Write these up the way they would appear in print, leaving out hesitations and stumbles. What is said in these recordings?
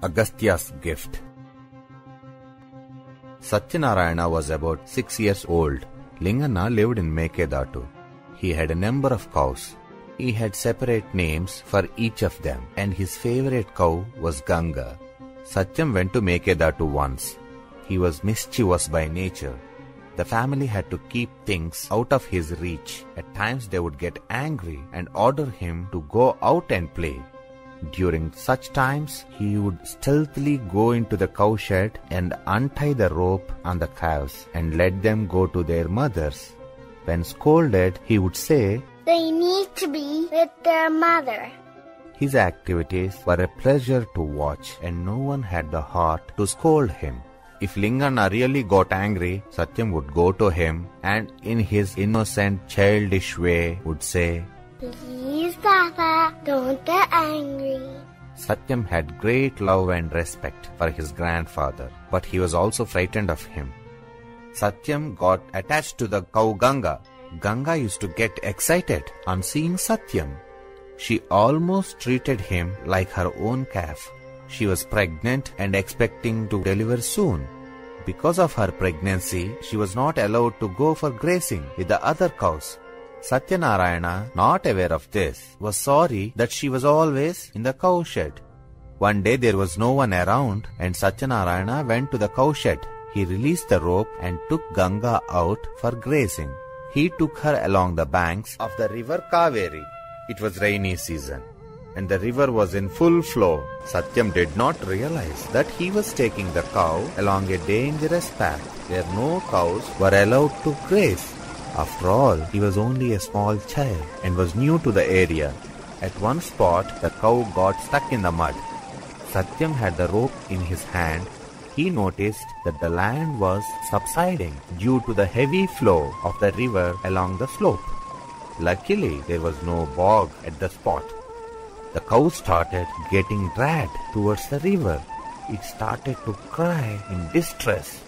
Agastya's gift. Satyanarayana was about 6 years old. Linganna lived in Mekedatu. He had a number of cows. He had separate names for each of them, and his favorite cow was Ganga. Satyam went to Mekedatu once. He was mischievous by nature. The family had to keep things out of his reach. At times they would get angry and order him to go out and play. During such times, he would stealthily go into the cowshed and untie the rope on the calves and let them go to their mothers. When scolded, he would say, "They need to be with their mother." His activities were a pleasure to watch, and no one had the heart to scold him. If Linganna really got angry, Satyam would go to him and in his innocent, childish way would say, "Please, Papa, don't get angry." Satyam had great love and respect for his grandfather, but he was also frightened of him. Satyam got attached to the cow Ganga. Ganga used to get excited on seeing Satyam. She almost treated him like her own calf. She was pregnant and expecting to deliver soon. Because of her pregnancy, she was not allowed to go for grazing with the other cows. Satyanarayana, not aware of this, was sorry that she was always in the cowshed. One day there was no one around and Satyanarayana went to the cowshed. He released the rope and took Ganga out for grazing. He took her along the banks of the river Kaveri. It was rainy season and the river was in full flow. Satyam did not realize that he was taking the cow along a dangerous path where no cows were allowed to graze. After all, he was only a small child and was new to the area. At one spot, the cow got stuck in the mud. Satyam had the rope in his hand. He noticed that the land was subsiding due to the heavy flow of the river along the slope. Luckily, there was no bog at the spot. The cow started getting dragged towards the river. It started to cry in distress.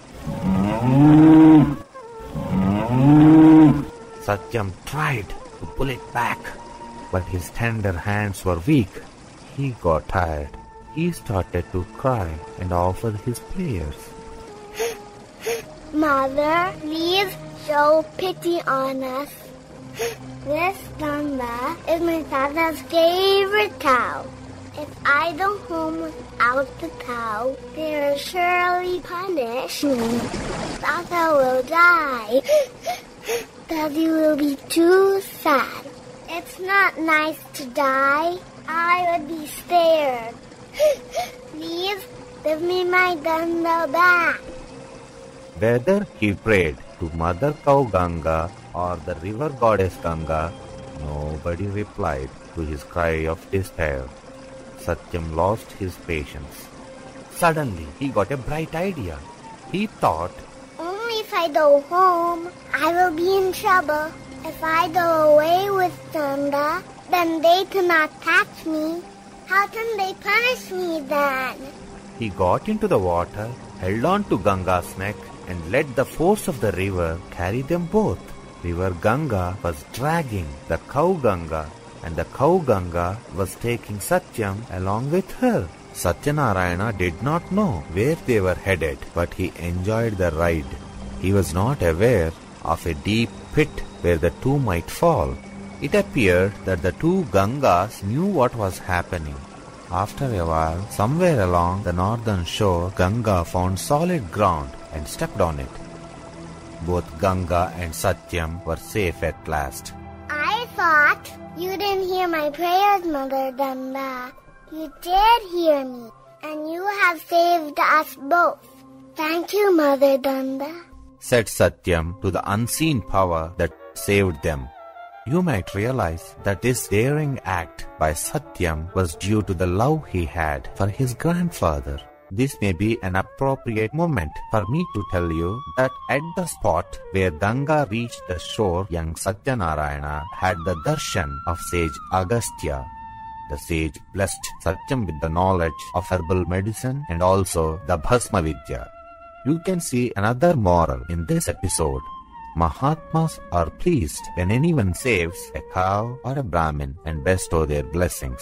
Satyam tried to pull it back, but his tender hands were weak. He got tired. He started to cry and offer his prayers. "Mother, please show pity on us. This Ganga is my father's favorite cow. If I go home without the cow, they will surely punish me. Papa will die. Daddy will be too sad. It's not nice to die. I would be scared. Please give me my Ganga back." Whether he prayed to Mother Cow Ganga or the river goddess Ganga, nobody replied to his cry of despair. Satyam lost his patience. Suddenly, he got a bright idea. He thought, "Only if I go home, I will be in trouble. If I go away with Ganga, then they cannot catch me. How can they punish me then?" He got into the water, held on to Ganga's neck, and let the force of the river carry them both. River Ganga was dragging the cow Ganga, and the cow Ganga was taking Satyam along with her. Satyanarayana did not know where they were headed, but he enjoyed the ride. He was not aware of a deep pit where the two might fall. It appeared that the two Gangas knew what was happening. After a while, somewhere along the northern shore, Ganga found solid ground and stepped on it. Both Ganga and Satyam were safe at last. "I thought you didn't hear my prayers, Mother Ganga. You did hear me, and you have saved us both. Thank you, Mother Ganga," said Satyam to the unseen power that saved them. You might realize that this daring act by Satyam was due to the love he had for his grandfather. This may be an appropriate moment for me to tell you that at the spot where Ganga reached the shore, young Satyanarayana had the darshan of sage Agastya. The sage blessed Satyam with the knowledge of herbal medicine and also the Bhasma Vidya. You can see another moral in this episode. Mahatmas are pleased when anyone saves a cow or a Brahmin and bestow their blessings.